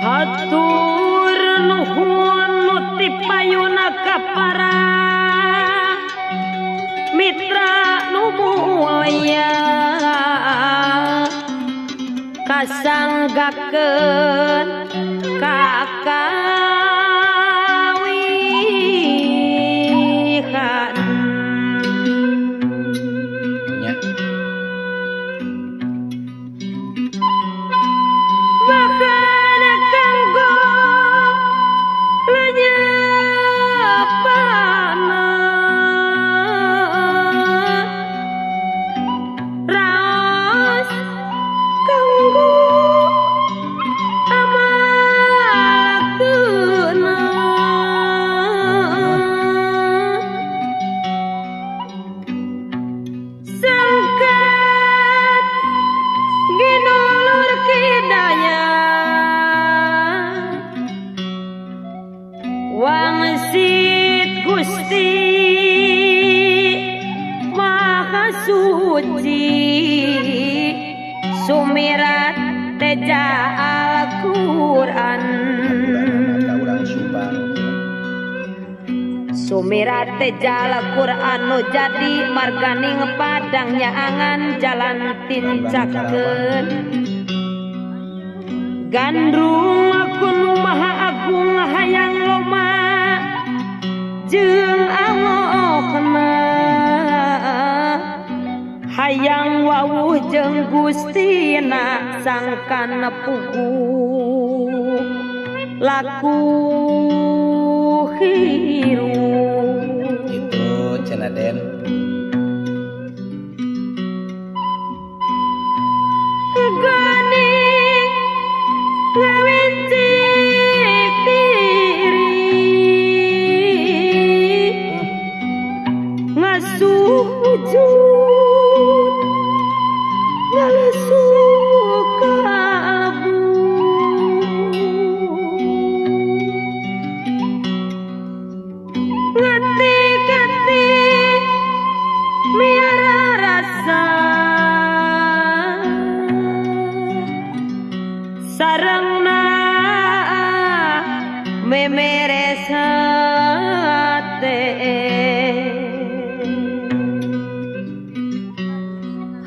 Hatur nuhun nuti payuna ka para mitra nu mulya kasanggakeun kakawihan bahkan kanggo lenyapana raos kanggo amalkeuna sangkat ginulur kidaya wangsit Gusti Maha Suci sumirat teja Al-Quran sumirat teja Al-Quran nu jadi marganing padangnya angan jalan tincakeun gandrung akun maha agung hayang loma jeung Allahna hayang wawuh jeung Gustina sangkan pugu laku hiru itu cenah Den gani ngawincik diri ngasujud ngalesu kalbu ngati-ngati miara rasa sarengna memeres hate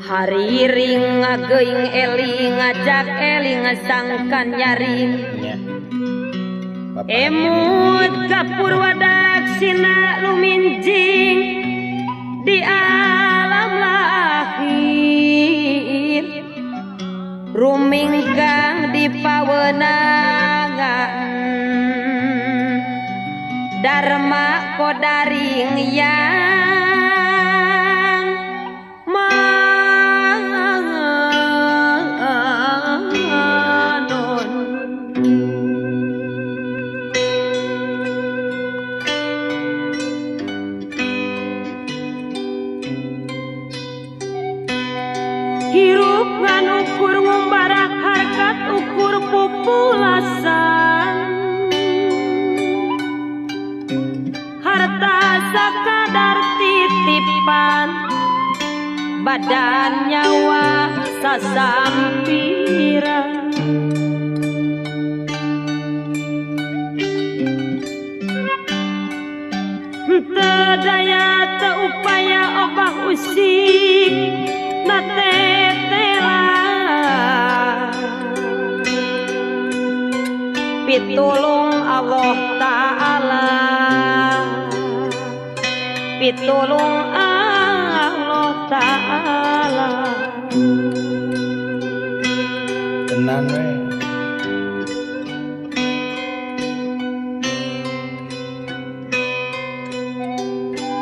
hari ring ngageuing eling ngajak eling sangkan nyaring emut kapur wadaksina luminjing di alam lahir ruminggang di pawenangan Dharma Kodaring yang manon hirup ngan ukur ngumbarak harkat ukur pupulasan harta sakadar titipan badan nyawa sasampiran tedaya teupaya obah usik natetela pitulung Allah Ta'ala pitulung Allah Ta'ala tenan we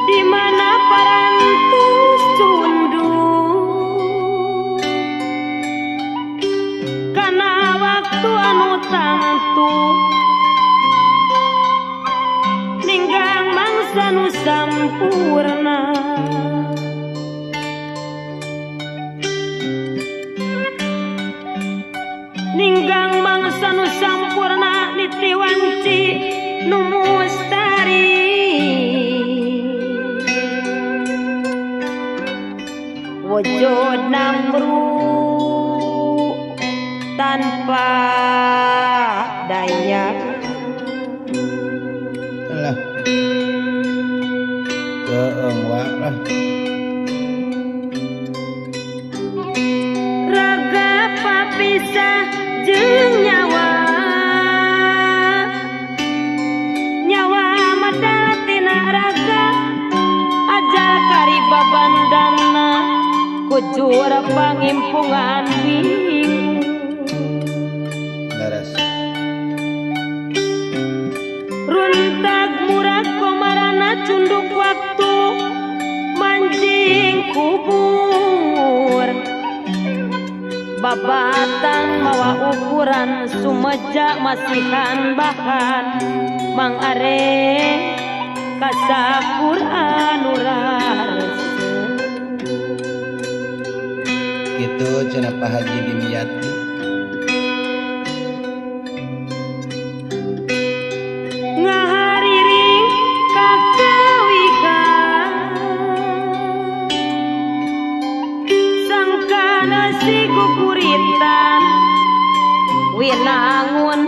di mana parantus cundung karena waktu anu tangtu ninggang mangsa nu sampurna ninggang mangsa nu sampurna nitiwanci nu mustari wujud namru tanpa daya lah keeng wa lah raga papisah jeung nyawa medal tina raga ajal kari babandana kujur pangimpungan bingung laras runtag murah komarana cunduk waktu manjing kubur babatan mawa ukuran sumeja masihan bahan mang are kasapuran uras gitu cenah Pak Haji Dimyati ngahariring kakawikan sangkana si guguritan winangun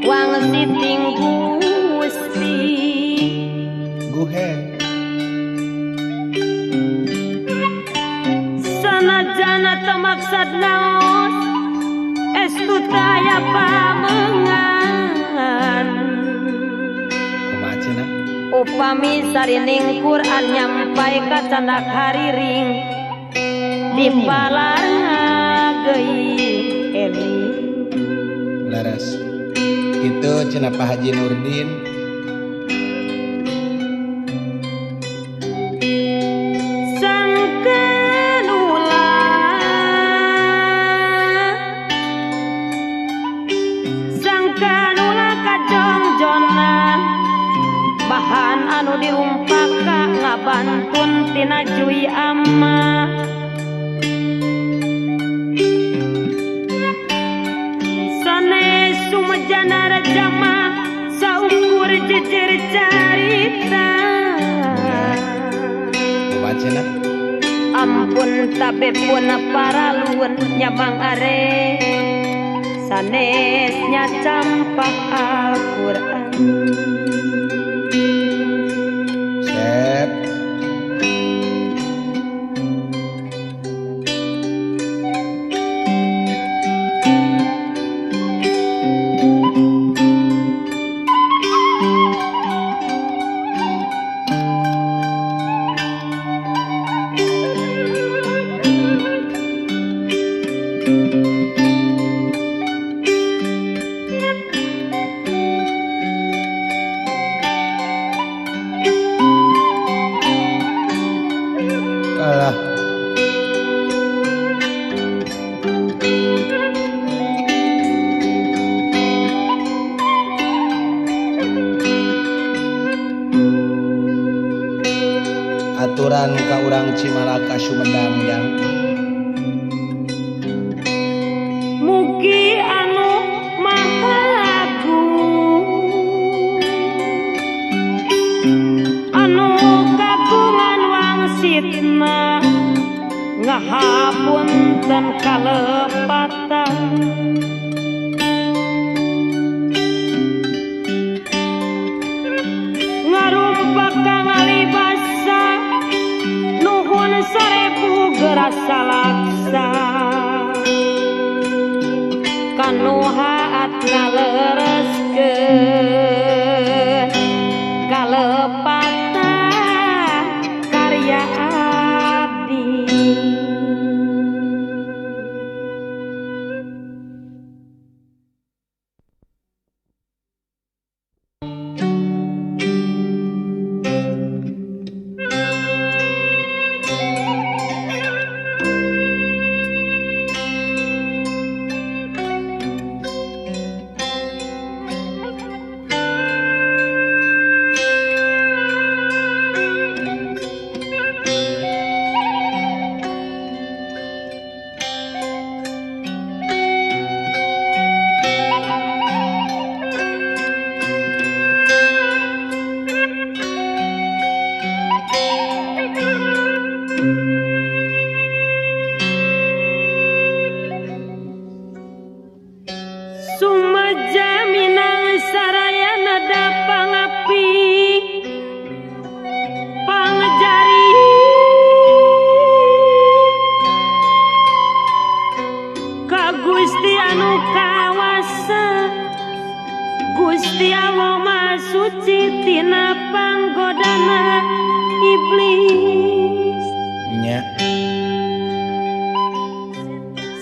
wang siting gusti guhe sanajana tamaksad naos estu taya pamengan kumaha cenah upami sarining Quran nyampai ka candak hariring dipalar geuing eling laras gitu cenah Pak Haji Nurdin sangkanula kajongjonan bahan anu dirumpaka ngabantun tina jui amma sanes sumejana rajama saukur jejer carita kumaha cenah ampun tabe pun paralun nyamang are sanesnya campak Al-Quran sep alah aturan ka urang Cimalaka Sumedang yang mugi anu maha agung anu kagungan wangsitna ngahapunten kalepatan ngarumpak kangalibasa nuhun sarebu gerasa laksa kanu haat ngalereskeun kalepatan karya abdi Sumaja minang sarayana da pangapi pangajari ka Gusti anu kawasa Gusti Allah Maha Suci tina panggodana iblis nya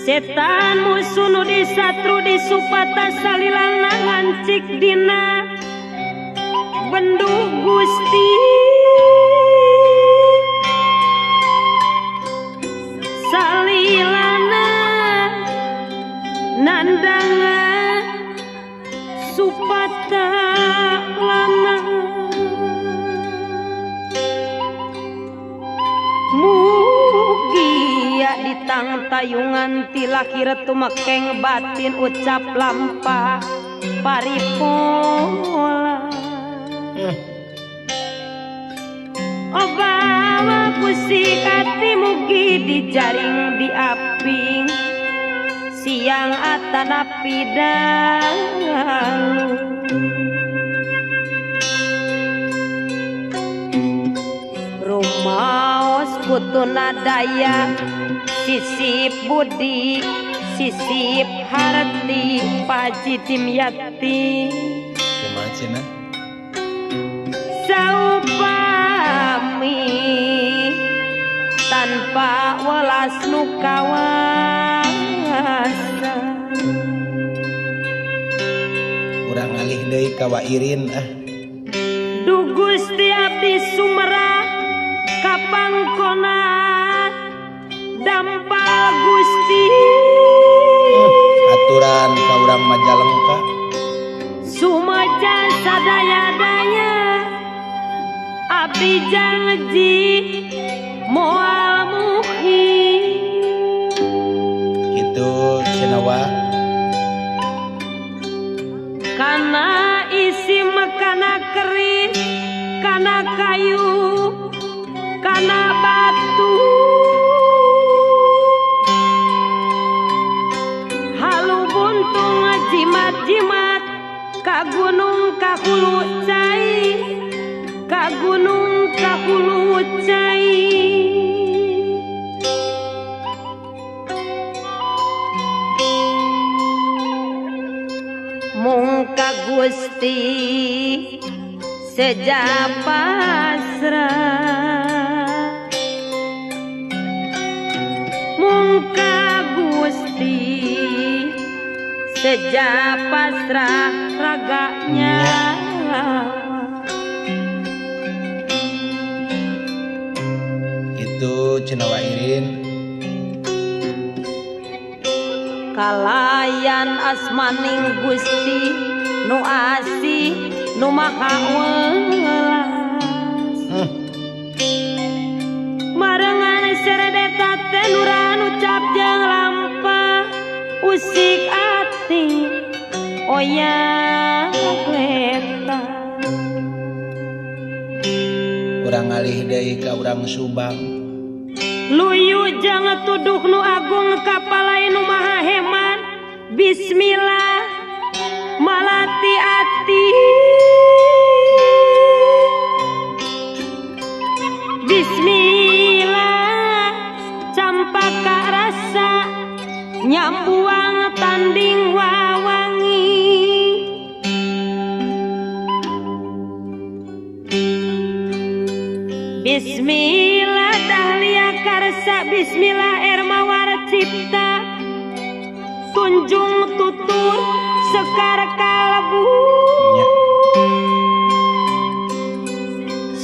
setan musuh nu disatru disupata salilang ngancik dina benduk Gusti salilana nandanga supata lana mugia ditang tayungan ti lahir tumakeng batin ucap lampah paripola obawa kusik hati mugi dijaring diaping siang atanapi dalu rumaos putuna daya sisip budi sisip harti paji timyati kumaha cenah saupami tanpa welas nu kawasa urang alih deui ka wairin Du Gusti abdi sumera kapangkona dampal Gusti aturan ka urang Majalengka sumaja sadaya-daya abdi janji moal muhi kitu cenah kana isi makana keris kana kayu kana batu halu buntung jimat-jimat ka gunung ka hulu cai ka gunung ka hulu cai mung ka Gusti seja pasrah mung ka Gusti seja pasrah raganya itu cenah wairin kalayan asmaning Gusti nu asih nu maha welas marengan seredeta teh nuran ucap jeung lampah usik ati oya kleta urang alih deui ka urang Subang luyu jangan tuduh nu agung kapalai nu maha heman bismillah malati ati bismillah campaka rasa nyambuang tanding wawangi bismillah dahlia karsa bismillah ermawar cipta tunjung tutur sekar kalbu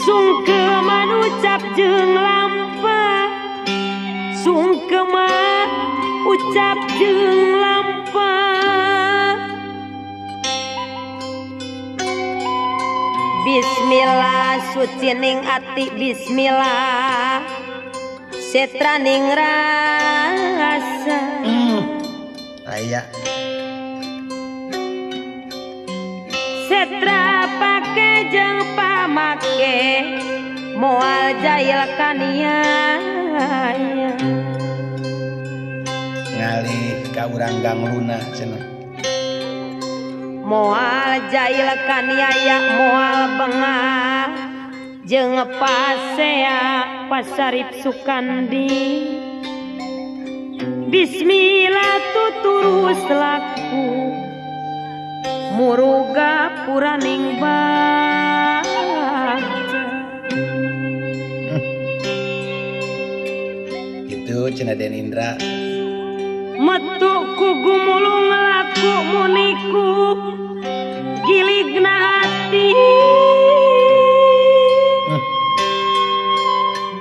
sungkeman ucap jeung lampah sungkeman ucap jeung lampah bismillah sucining ati bismillah setraning rasa aya setra pake jeung pamake moal jail kaniaya ngalih ka urang gangluna cenah moal jail kaniaya moal bengah jeung pasea pasarip sukandi bismillah tuturus laku muruga puraning baca itu cenah Den Indra metu ku gumulung laku muniku giligna hati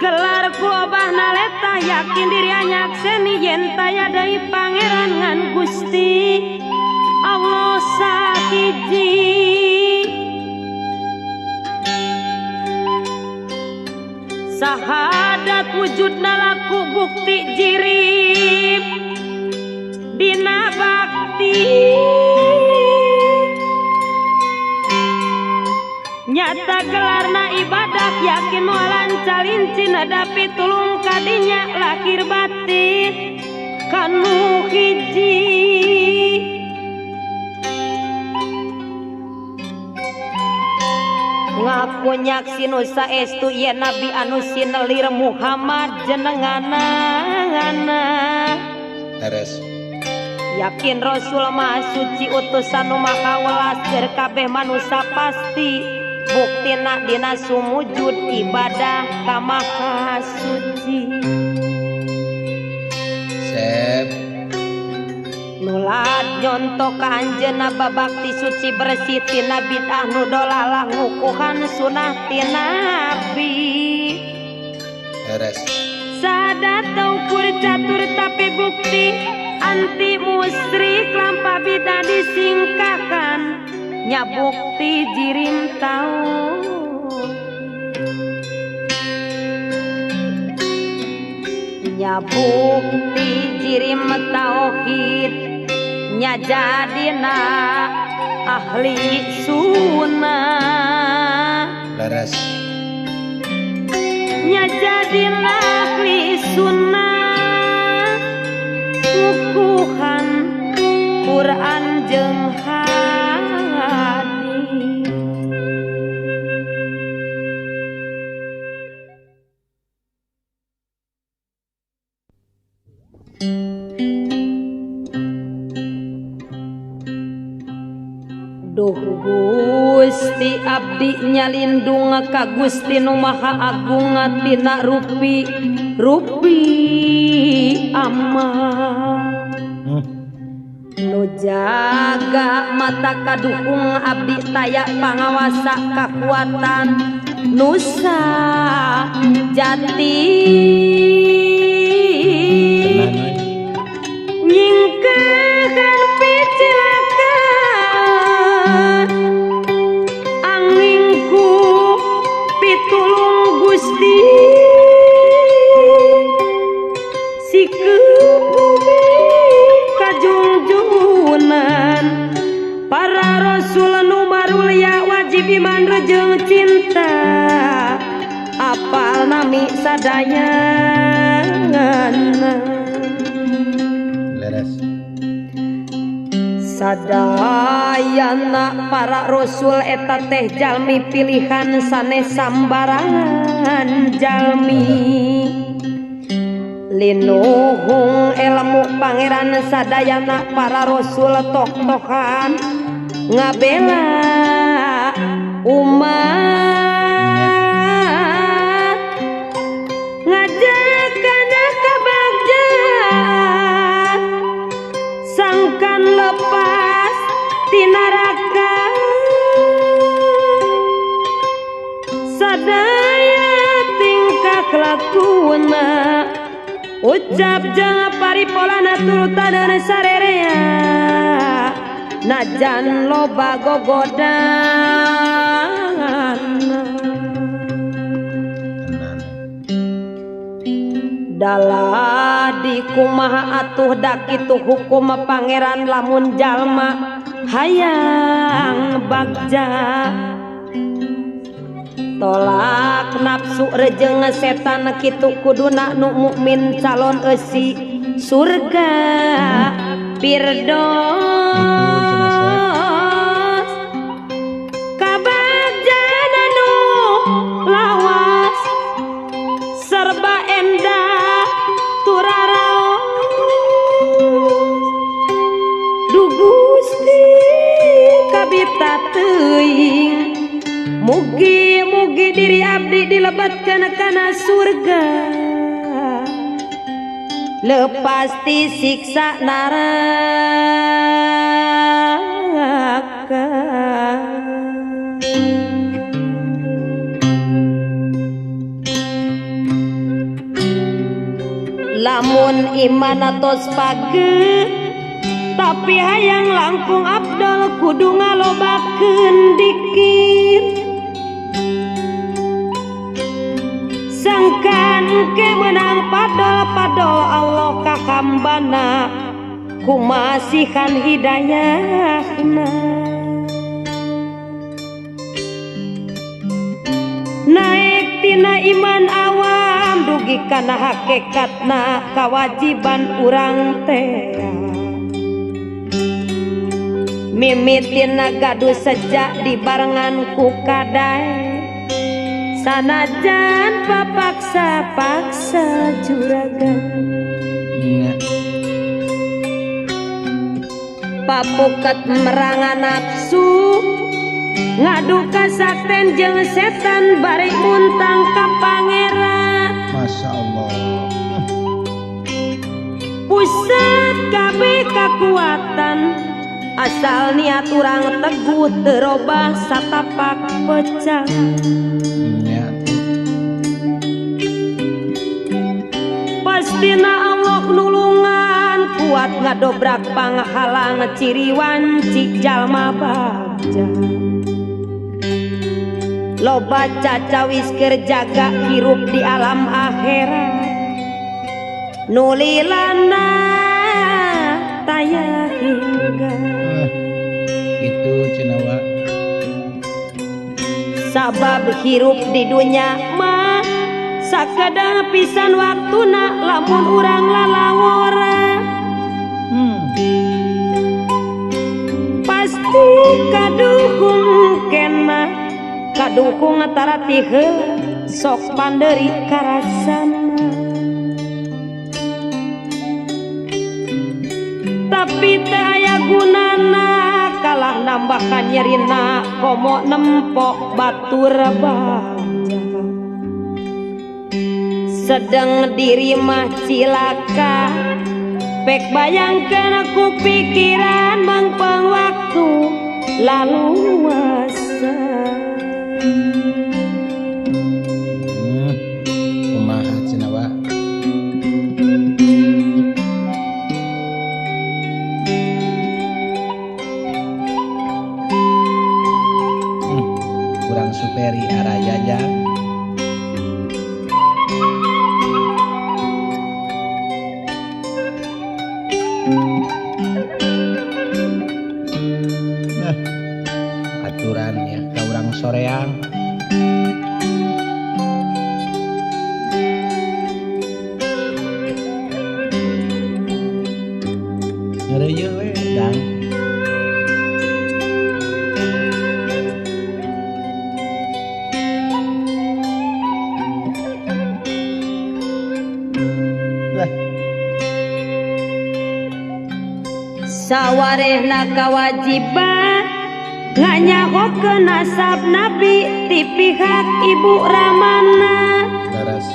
gelar ku obahna leta yakin diri anyak seni yen taya deui pangeran ngan Gusti Allah sakiji sahadat wujudna laku bukti jirib dina bakti nyata gelarna ibadah yakin moalan calincin hadapi tulung kadinya lahir batin kanu hiji ngaku nyaksi nu saestu ieu nabi anu sinelir Muhammad jenengana terus yakin Rasul mah suci utusan nu maha welas keur kabeh manusia pasti buktina dina sumujud ibadah ka maha suci sep nulad nyonto ka anjeunna babakti suci bersih tina bid'ah nu dolalah ngukuhan sunah ti nabi terus sadat ukur catur tapi bukti anti musyrik lampa bid'ah disingkakan nya bukti jirim tau nya bukti jirim tauhid nya jadina ahli sunnah laras nya jadina ahli sunnah ukuhan Quran jeung hadis Duh Gusti abdi nyalindung ka Gusti nu maha agung tina rupi amal nu jaga mata kadukung abdi taya pangawasa kakuatan nusa jati nyingkeun picilaka angingku pitulung Gusti sikeun kajungjunan para rasul nu marulya wajib iman jeung cinta apal nami sadayangan laras sadayana para rasul eta teh jalmi pilihan sanes sambarangan jalmi linuhung ilmu pangeran sadayana para rasul tok-tokan ngabela umat ngajakana ka bagja sangkan lepas tinaraka sadaya tingkah lakuna ucap jeung paripolana turutan sarerea najan loba gogodan dalah di kumaha atuh dak kitu hukum pangeran lamun jalma hayang bagja tolak nafsu rejeng setan kitu kuduna nu mukmin calon eusi surga firdaus Mugi-mugi diri abdi dilebatkeun kana surga lepas ti siksa neraka. Lamun iman atos page tapi hayang langkung abdal kudu ngalobakeun dikir. Sangkan ke menang padol Allah ka hambana kumasihan hidayahna. Naik tina iman awam dugi kana hakikatna kawajiban urang teh. Mimitina gaduh sejak dibarengan ku kadae sanajan papaksa-paksa juragan. Papuket merangan nafsu ngadu kasakten jeung setan bari muntang ka pangeran. Masya Allah. Pusat kabeh kakuatan asal niat urang teguh terobah satapak pecah. Pastina Allah nulungan kuat ngadobrak panghalang ciri wanci jalma bagja. Loba cacawis keur jaga hirup di alam akhirat. Nulilana taya hingga itu cenawa sabab hirup di dunya mah sakadang pisan waktuna lamun urang lalawora. Pasti kaduhung kena kaduhung tarati heula sok panderi karasana. Tapi teu aya gunana kalah nambahkan nyerina komo nempok batur baja. Sedang diri mah cilaka pek bayangkeun aku pikiran mangpang waktu lalu asa. kumaha cenawa kurang superi arajaja. Aturannya ka urang soreang. Ngeureuy we dang. Sawarehna kawajiban nganyahokeun nasab nabi ti pihak ibu ramana. Laras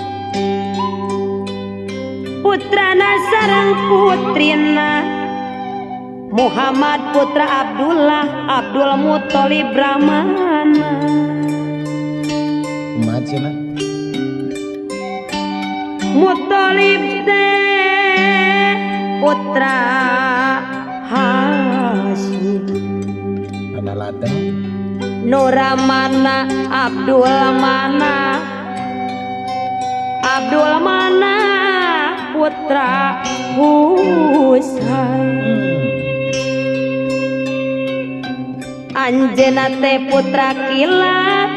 Putrana sareng putrina Muhammad putra Abdullah Abdul Muthalib ramana. kumaha cenah Muthalib teh putra Hasyim. ada ladang Nuramana Abdul Mana Abdul Mana putra Husain. Anjeunna teh putra Kilab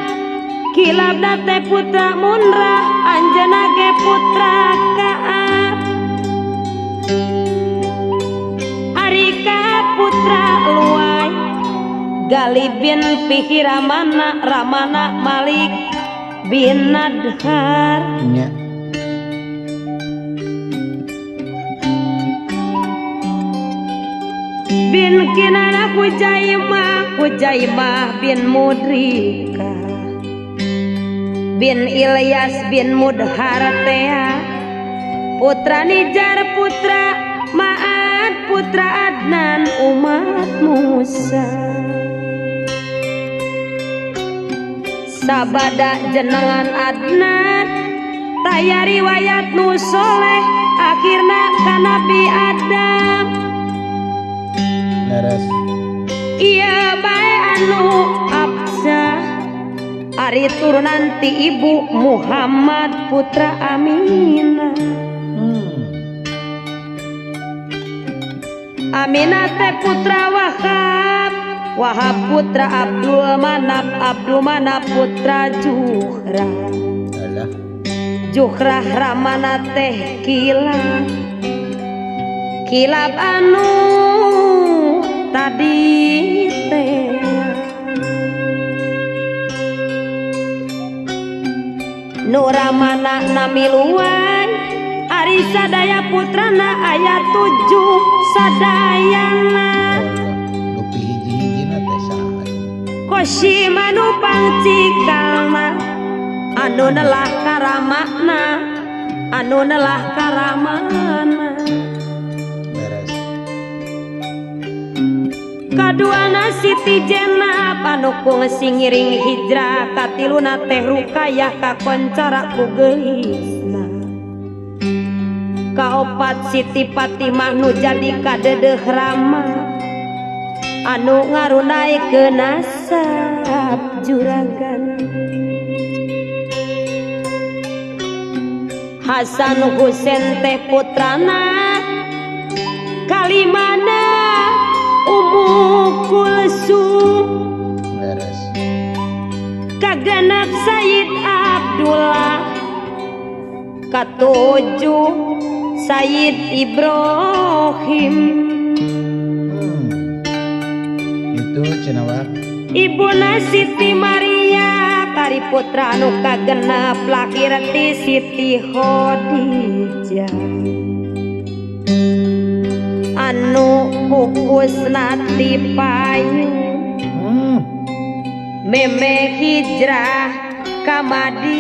Kilab teh putra Munrah anjeunna ge putra Ka'ab. Ari Ka'ab putra Luay Galib bin Fihi Ramana Ramana Malik bin Nadhar. nya bin Kinana Hujaimah Hujaimah bin Mudrika bin Ilyas bin Mudhar tea putra Nijar putra Ma'ad putra Adnan umat Musa sabada jenengan Adnan taya riwayat nu soleh akhirna ka Nabi Adam leres iya bae anu absah ari turunan ti ibu Muhammad putra Aminah Aminah teh putra Wahab Wahab putra Abdul Manap Abdul Manap putra Juhrah alah Juhrah ramana teh kilab kilab anu tadi teh nu ramana namiluan ari sadaya putrana aya 7 sadayana dupi hiji-hijina teh saha kosi manu pangcikalna anu nelah karamana anu nelah karamana leres kaduana Siti Jenab anu kungsi ngiring hijrah katiluna teh Rukayah kakoncara ku geusna kaopat Siti Fatimah nu jadi kadedeh Rama anu ngarunaikeun nasab juragan Hasan Husein teh putrana kalimana Ummu Kulsum leres kagenep Sayyid Abdullah katujuh Sayyid Ibrahim itu cenah ibuna Siti Maria kari putra anu kagenep lahir ti Siti Khadijah anu pupusna ti payung meme hijrah ka Madinah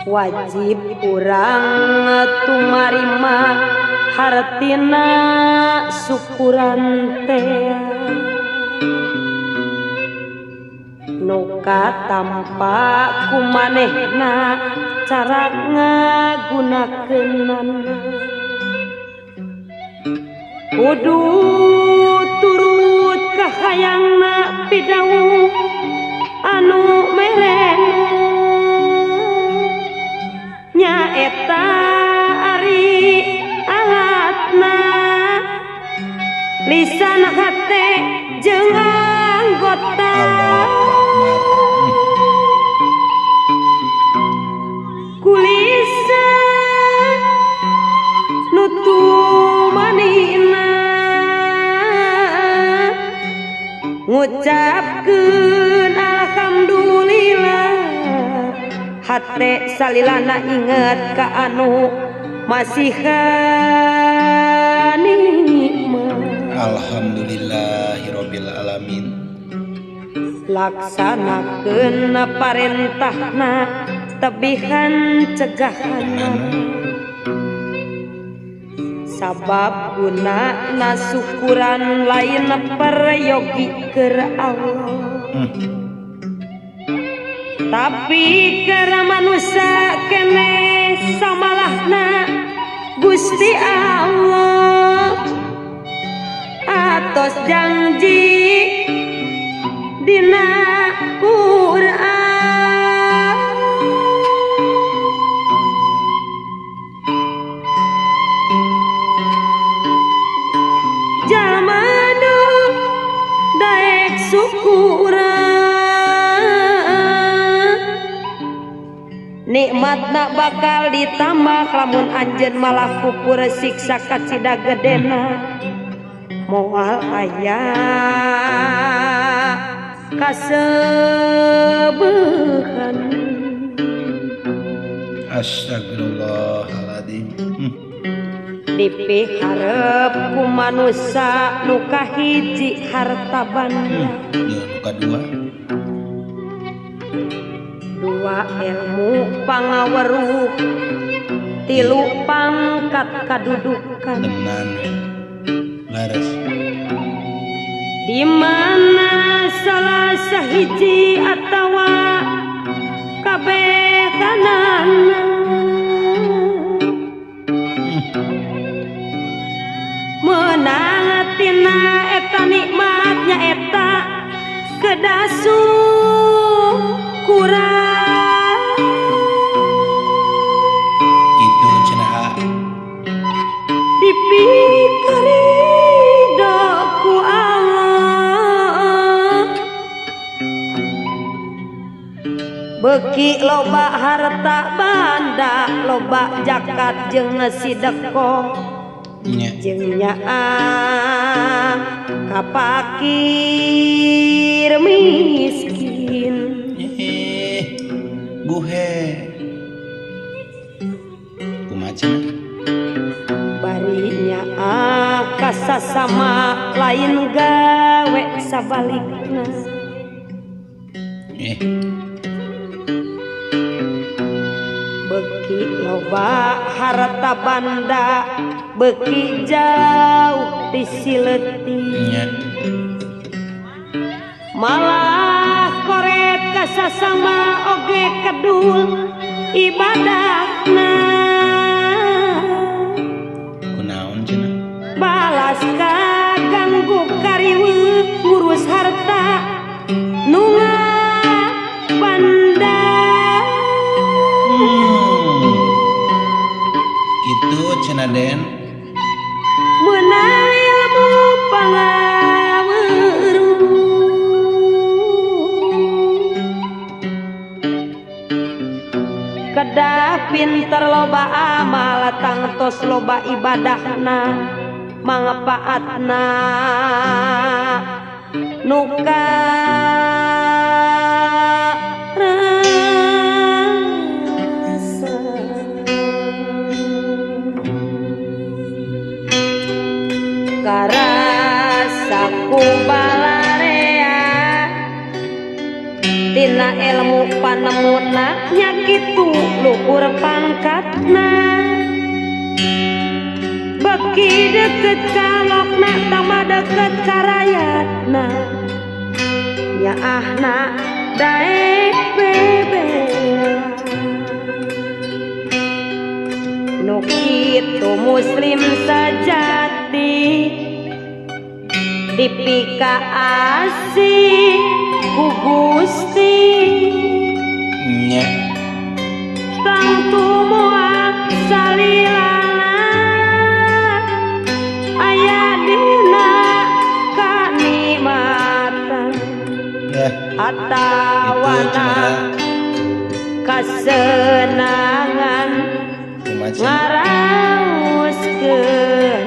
wajib urang tumarima hartina syukuran teh nuka tampa kumanehna cara ngagunakeunana kudu turut kahayangna pidawuh anu merena nyaeta ari alatna lisan hate jeung anggota kulisan nutumanina ngucapkeun alhamdulillah hate salilana inget ka anu masihan nikmat alhamdulillahirabbil alamin laksanakeun parentahna tebihan cegahan sabab guna syukuran lain peryogi keur Allah tapi kera manusia kene samalahna Gusti Allah atos janji dina Quran jalma nu daek syukuran nikmatna bakal ditambah lamun anjeun malah kupur siksa kacida gedena moal aya kaseubehan Astagfirullahaladzim. dipiharep ku manusia nu kahiji harta banda, Nuka dua. dua ilmu pangaweruh, tilu pangkat kadudukan. Tenan laras. Di mana salah sahiji atawa kabeh kanana menang tina eta nikmatnya eta kedasu kurang Itu cenah dipikari ku Allah beki loba harta banda loba jakat jeung sideko nya. jeung nyaang kapakir miskin Guhe. Kumaha cenah? bari nyaang kasasama lain gawe sabalikna beki loba harta banda beki jauh ti sileuti Nya. malah korek kasasama oge kedul ibadahna Kunaon cenah? balas kaganggu kariweuh ngurus harta nunga banda Itu cenah Den. meunang ilmu pangaweruh kedah pinter loba amal tangtos loba ibadahna mangapaatna nuka rasa karasa ku balarea tina ilmu panemuna nya kitu luhur pangkatna beki deket kalokna tama deket karayatna nyaahna daek bebela nu kitu muslim sejati dipika asih ku Gusti Nya. tang tumuak salilana aya dina kanikmatan Ya. atawana kasenangan Kumaha cenah? ngaraoskeun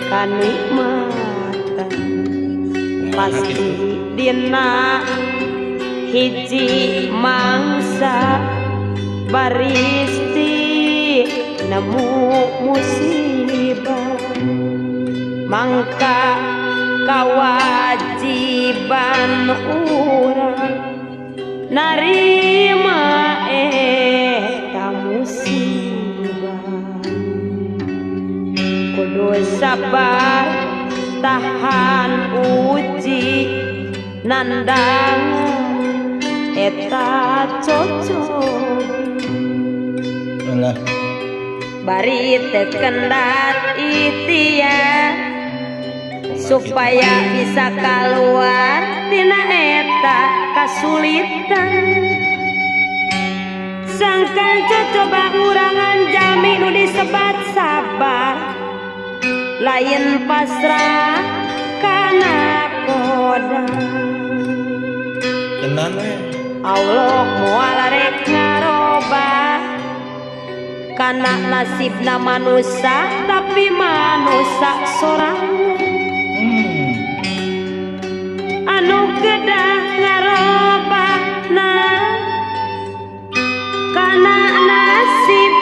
kanikmatan pasti dina hiji mangsa baristi nemu musibah mangka kawajiban urang narima eta musibah kudu sabar tahan uji nandang eta cocok Alah. bari tekendat ikhtiar supaya bisa keluar tina eta kasulitan sangkan coba urangan jami nu disebat sabar lain pasrah kana kodang Tenan we. Allah moal rek ngarobah kana nasibna manusia tapi manusia sorangan anu kedah ngarobahna kana nasib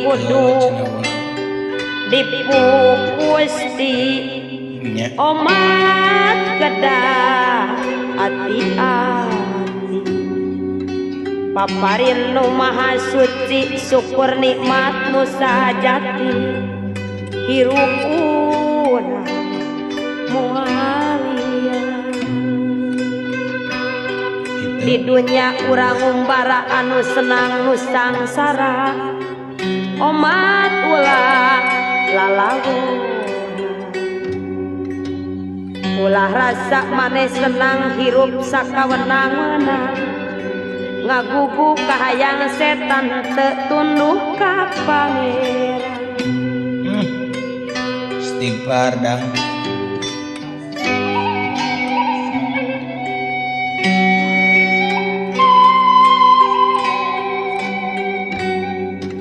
kudu dipupus di omat kedah hati-hati paparin nu maha suci syukur nikmat nu sajati hirup urang mualia di dunia urang umbara anu senang nu sangsara omat ulah lalawu ulah rasa maneh senang hirup sakawenang-wenang ngagugu kahayang setan teu tunduk ka pangeran istighfar dah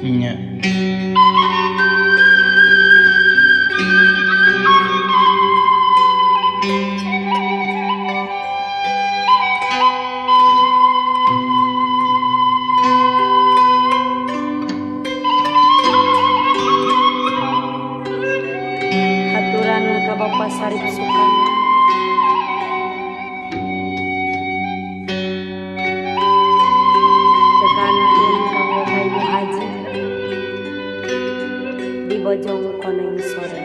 nya Bapak Sarip Sukana tekantun kanggo ka Ibu Haji di Bojong Koneng sore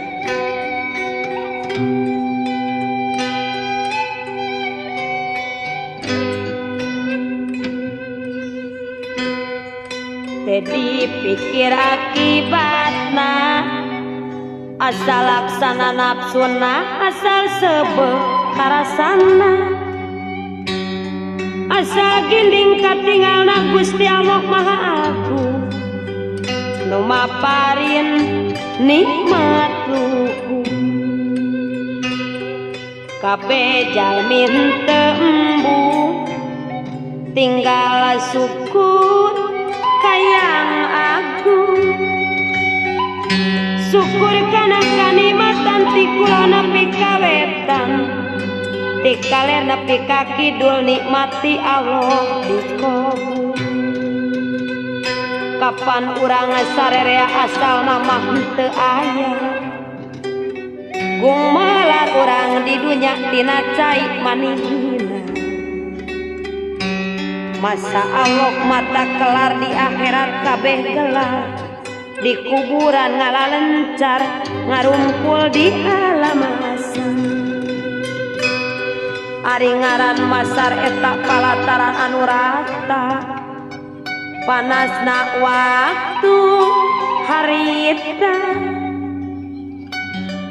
teu dipikir akibatna asal laksana nafsuna asal sebel karasana asal ginding katinggalna Gusti Allah Maha Agung nu maparin nikmat luhur kabeh jalmi teu embung tinggal syukur kayang agung syukur kana kanikmatan ti kulona pikawetan ti kalerna pikakidul nikmati Allah dikabul kapan urang sarerea asal nama henteu aya gung melar urang di dunya tina cai manihina masa Allah mata kelar di akhirat kabeh gelar di kuburan ngalalencar ngarumpul di alam asa ari ngaran masar eta palataran anu rata panasna waktu harita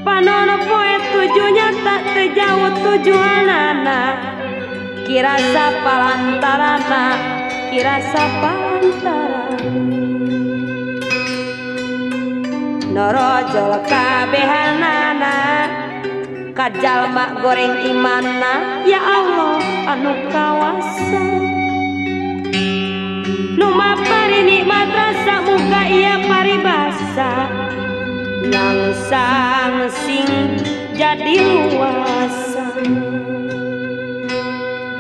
panono poe tujunya tak terjauh tujuanana kirasa palantarana kirasa palantarana norojol kabehanana kajalma goreng imanna ya Allah anu kawasa nu mapari nikmat rasa muka iya paribasa nyangsang sing jadi luasa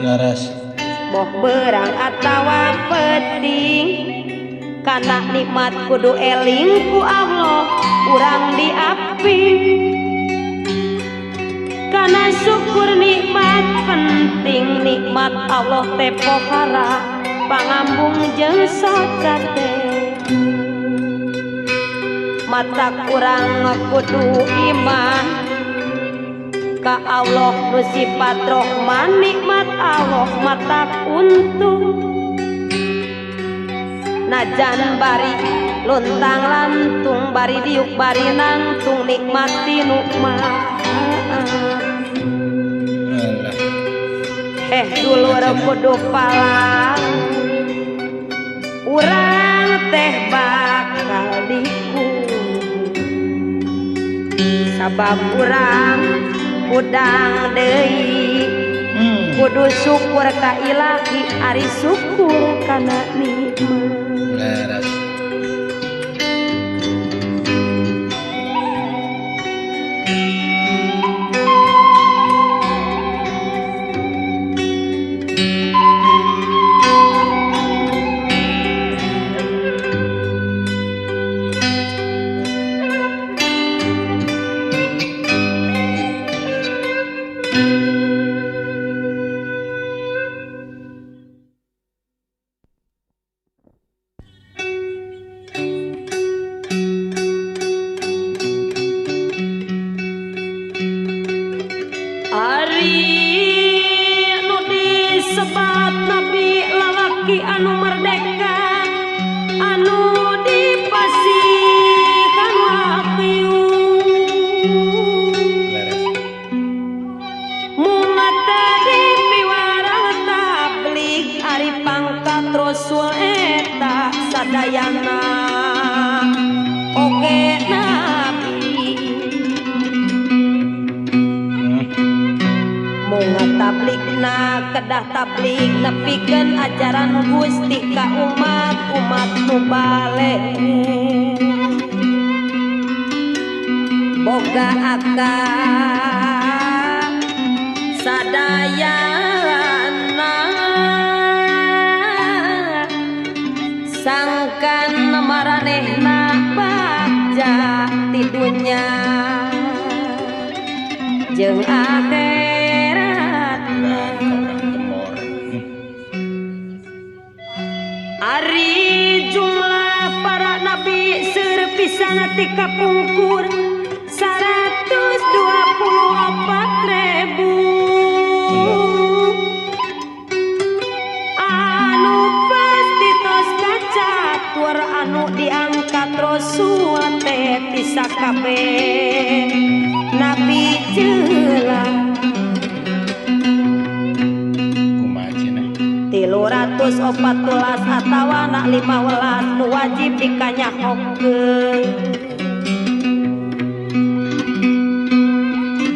laras boh berang atawa penting kana nikmat kudu eling ku Allah urang di api kana syukur nikmat penting nikmat Allah teh pohara pangambung jeung socate mata kurang kudu iman ka Allah nu sifat Rahman nikmat Allah mata untung najan bari lontang lantung bari diuk bari nangtung nikmati nukma dulur kudu palang urang teh bakal dikubur sabab urang udang deui kudu syukur ka Ilahi ari syukur kana nikmat laras Ari nu disebat nabi lalaki anu merdeka anu dipasihkan wakiu mumat tadi piwarang tablik ari pangkat rasul eta sadayana oge nabi mungat tablikna kedah tablik nepikeun ajaran Gusti ka umat nu bale boga akal sadayana sangkan maranehna bagja ti dunya jeung Ari jumlah para nabi serpisan ti kapungkur 124.000 anu pasti tos kacatur anu diangkat rasul teh bisa kabeh nabi jeula 314 atawa na 15 nu wajib dikanyahokeun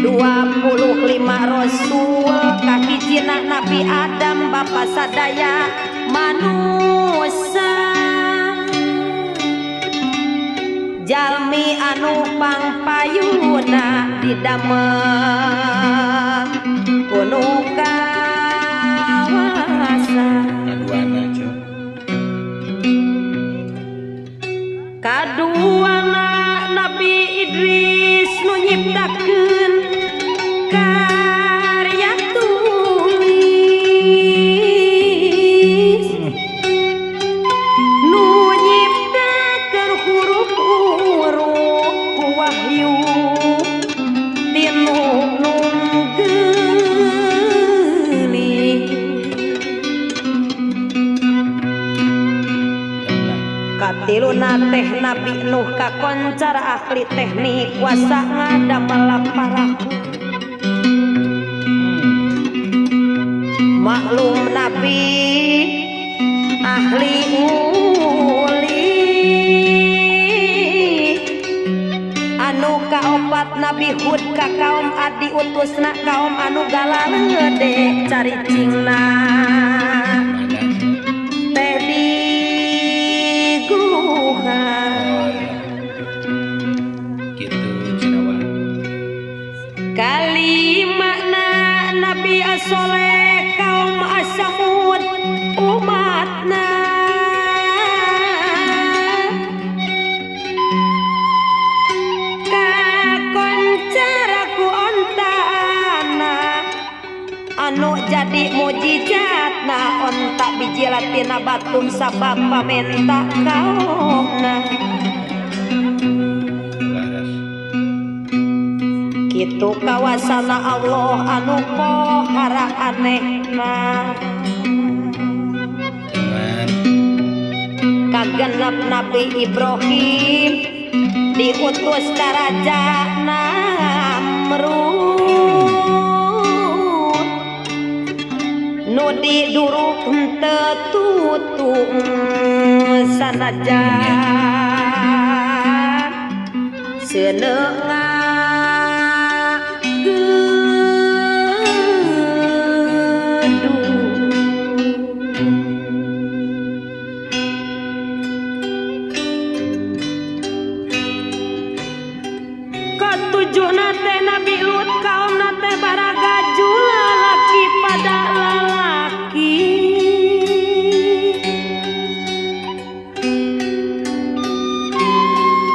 25 rasul kahijina Nabi Adam bapa sadaya manusia jalmi anu pangpayuna didamel kuno kaduana Nabi Idris nu nyiptakeun karya tulis nu nyiptakeun huruf-huruf ku wahyu tinu katiluna teh Nabi Nuh kakoncar ahli teknik kuasa ngadamel parahu maklum Nabi ahli uli anu kaopat Nabi Hud ka kaum Adi utusna kaum anu galang gede caricingna teh di kalimana Nabi Asoleh kaum Asamud umatna kakoncara ku ontana anu jadi mujizatna onta biji latina batum sabab pamenta kaumna kitu kawasana Allah anu pohara anehna kagenep Nabi Ibrahim diutus ka raja Namrud nu diduruk henteu tutung sanajan seuneu tujuna teh Nabi Lut kaum nate baraga jula laki pada lalaki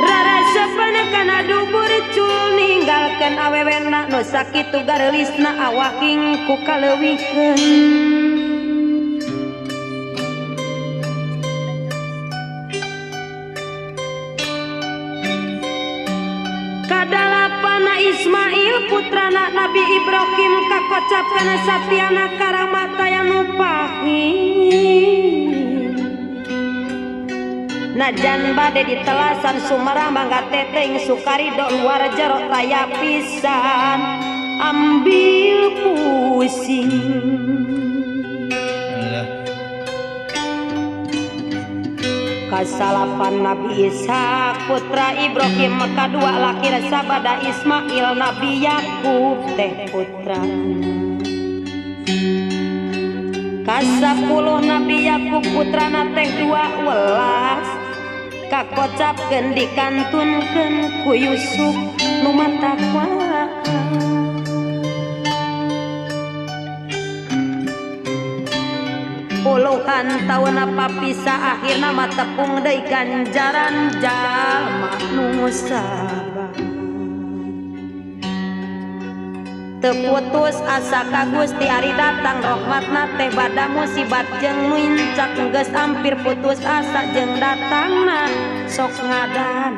rara sepana kana dubur cul kitu garelisna awaking ku kaleuwikeun kadalapana Ismail putrana Nabi Ibrahim kakocapkeun satyana karamata yang pahing najan bade ditelasan Sumerah mangga teteng Sukarido luar jero raya pisan ambil pusing kasalapan Nabi Ishak putra Ibrahim kadua laki sabada Ismail Nabi Yakub teh putra kasapuluh Nabi Yakub putrana teh 12 kakocapkeun dikantunkeun ku Yusuf nu matakwa puluhan tahun apa pisah akhirna mah tepung deui ganjaran jalma nu sabar teu putus asa ka Gusti ari datang rahmatna teh bada musibat jeung muncak geus ampir putus asa jeung datangna sok ngadan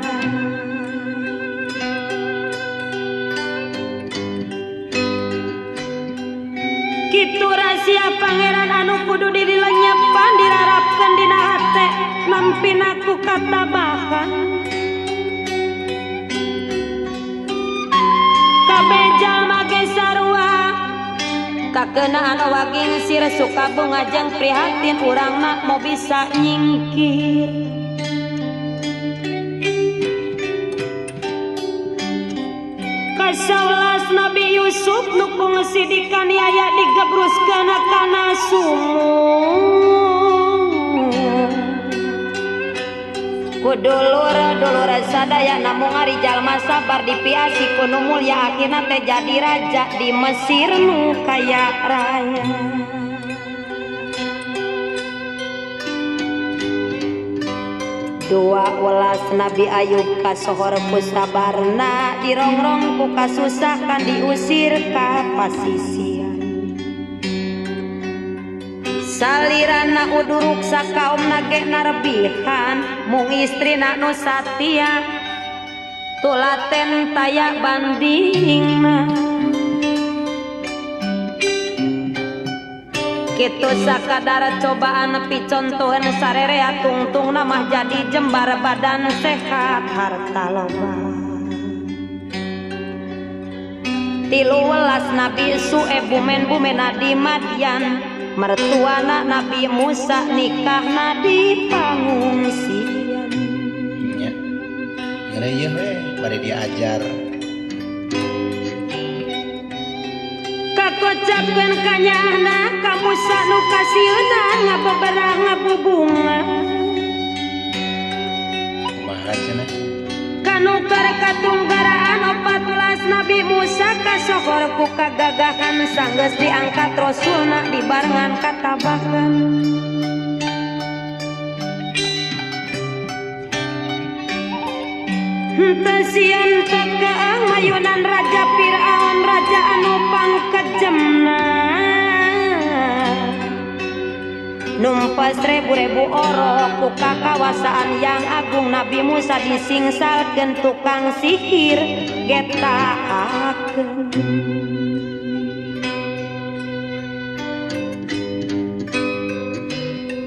kitu rahasia pangeran anu kudu dilenyepan dirarapkeun dina hate nampina ku katabahan kabeh jalma ge sarua kakeunaan waging sir suka bunga jeung prihatin urangna mau bisa nyingkir kasawelas Nabi Yusuf nu kungsi dikaniaya digebruskeun kana sumur kudulur sadaya namung ari jalma sabar dipiasi ku nu mulya akhirna teh jadi raja di Mesir nu kaya raya dua welas Nabi Ayub kasohor ku sabarna dirongrong ku kasusahkan diusir ka pasisian salirana uduruk sakaumna ge narbihan mung istrina nu satia tulaten taya bandingna kitu sakadar cobaan nepi contohan sarerea tungtungna mah jadi jembar badan sehat harta loba 13 Nabi Su'eb bumen-bumena di Madian mertuana Nabi Musa nikahna di pangungsian nya ngeureun we bari diajar kakocapkeun kanyana ka Musa nu kasieuna ngabeberah ngabubunga kumaha cenah kanu keur katunggaraan 14 Nabi Musa kasohor ku kagagahan sanggeus diangkat Rasulna dibarengan katabahan henteu sieun teu keung mayunan Raja Firaun raja anu pangkejemna numpas ribu-ribu orok ku kakawasaan yang agung Nabi Musa disingsalkeun tukang sihir getaakeun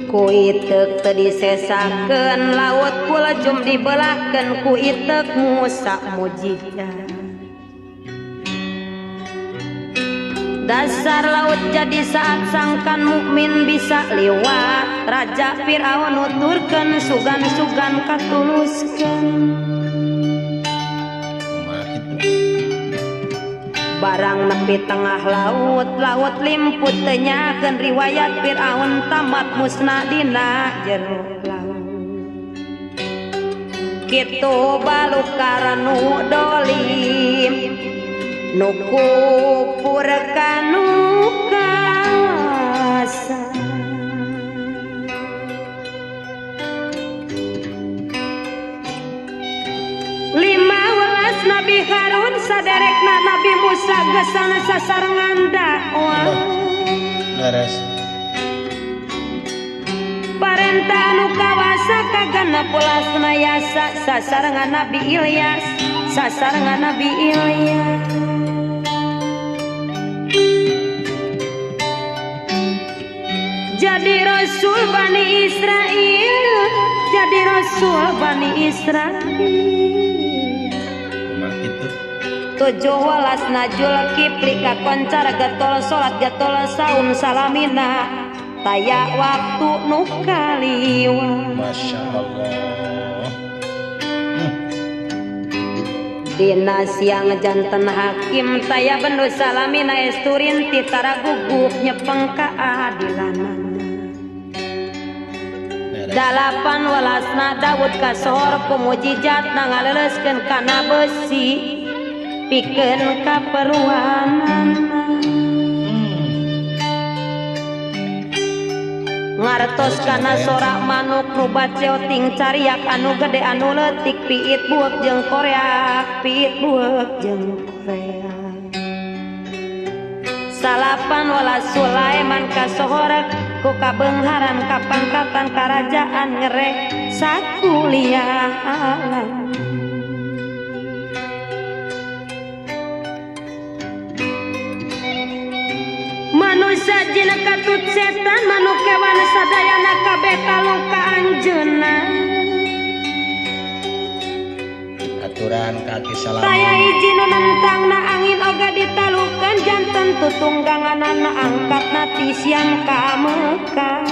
ku iteuk teu disesakeun laut kulajum dibelahkeun ku iteuk Musa mujizat dasar laut jadi saat sangkan mukmin bisa liwat Raja Firaun nuturkeun sugan-sugan katuluskeun barang nepi tengah laut laut limput teu nyakeun riwayat Firaun tamat musnah dina jero laut kitu balukar nu dolim nu kupur kanu kasar 15 Nabi Harun saderekna Nabi Musa gesana sasarengan dakwah Leres. parentah anu kawasa kagenep ulasna yasa sasarengan Nabi Ilyas sasarengan Nabi Ilyas jadi Rasul Bani Israel jadi Rasul Bani Israel Nah itu 17 najul kipli kakoncar getol salat getol saum salamina taya waktu nu kaliwa Masya Allah. dina siang janten hakim taya bendu salamina esturin titara guguk nyepeng keadilanan dalapan walasna Daud kasor kumujijat nangalereskeun kana besi pikeun kaperluanan ngartos kana sorak manuk nu baceoting cariak anu gede anu leutik piit buek jeung koreak piit buek jeung koreak salapan wala Sulaiman kasohorek ku kabeungharan kapangkatan karajaan ngerek sakuliah alam manusia jin katut setan manuk kewan sadayana kabeh kaluka anjeunna aturan kaki salam. saya hiji nu nentangna angin oga ditalukeun janten tutungganganana angkatna ti siang ka Mekah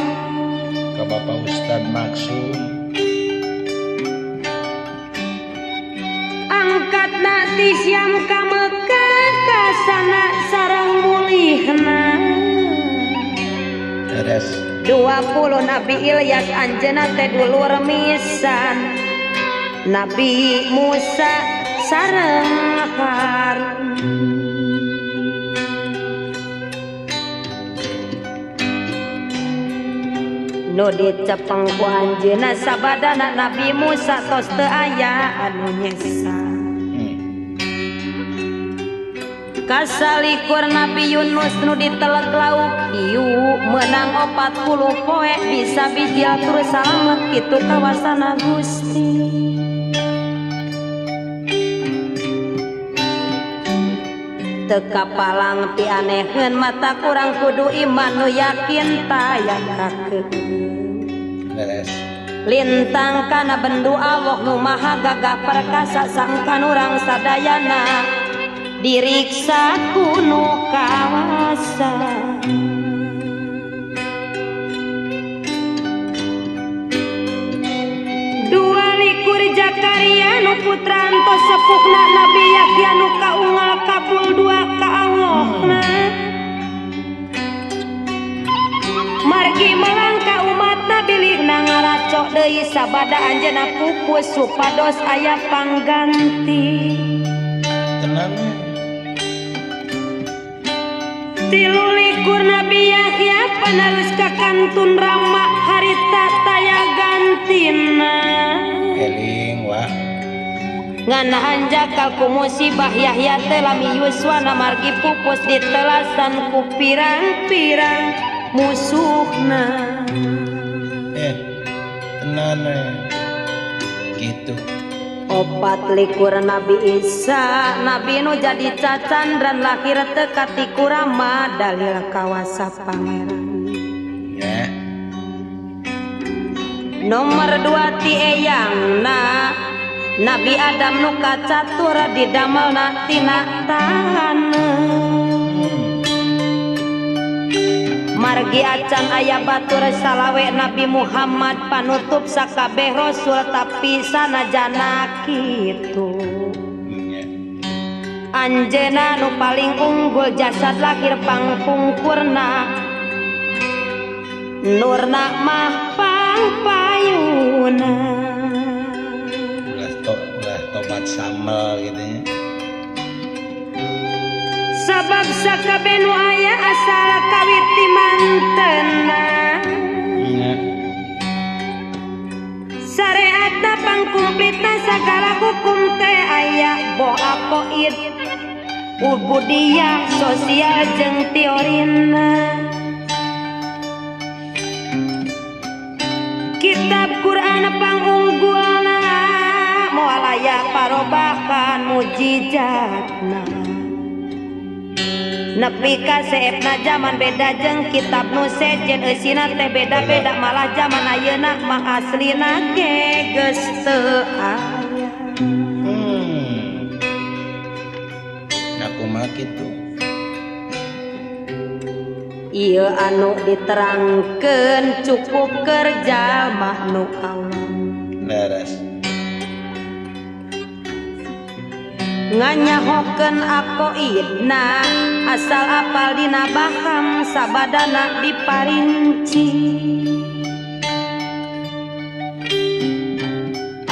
Ke Bapak Ustad Maksum. angkatna ti siang ka Mekah kasana sareng mulihna Leres. 20 Nabi Ilyas anjeunna teh dulur misan Nabi Musa sareng Harun nu dicepeng ku anjeunna sabadana Nabi Musa tos teu aya anu nyesa kasalikur Nabi Yunus nu diteleg lauk hiu menang 40 poe bisa bijil terus salamet kitu kawasana Gusti teka palang ti aneheun mata kurang kudu iman nu yakin tayang kakeun Leres. lintang kana bendu Allah nu maha gagah perkasa sangkan urang sadayana diriksa kuno kawasa 22 Zakaria nu putra antos sepuhna Nabi Yahya nu kaunggal kabul 2 ka Allahna margi melangka umatna bilihna ngaracok deui sabada anjeunna pupus supados aya pangganti Tenang. 23 Nabi Yahya penerus kakantun Rama harita taya gantina Eling wah. nganahan jakal ku musibah Yahya teh lami yuswana margi pupus ditelasan ku pirang-pirang musuhna Tenan gitu. 24 Nabi Isa Nabi nu jadi cacan dan lahir teu katiku Rama dalil kawasa pangeran Ya. nomor 2 ti eyangna Nabi Adam nu kacatur didamelna tina taneuh margi acan aya batur salawe Nabi Muhammad panutup sakabeh rasul tapi sanajana kitu anjeunna nu paling unggul jasad lahir pangpungkurna nurna mah pangpayuna Ulah tobat samel gitu ya. sabab sakabeh nu aya asal kawit ti mantenna syariatna pangkumplitna sagala hukum teh aya boa poid Ubudiyah sosial jeung teorina. Kitab Quran pangunggulna moal aya parobahan mujizatna. Nepi ka seepna zaman beda jeung kitab nu sejen eusina teh beda-beda malah zaman ayeuna mah aslina ge geus teu aya. Kumaha kitu. Ieu anu diterangkeun cukup kerja mah nu alam. Leres. Nganyahokeun aqaidna asal apal dina baham sabadana diparinci.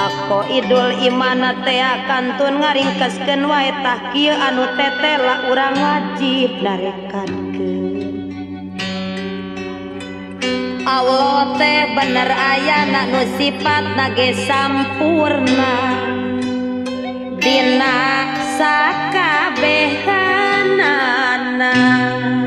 Aqaidul iman teh kantun ngaringkeskeun wae tah kieu anu tetela urang wajib narekakeun. Allah teh bener ayana nu sifatna ge sampurna dina sakabehanana.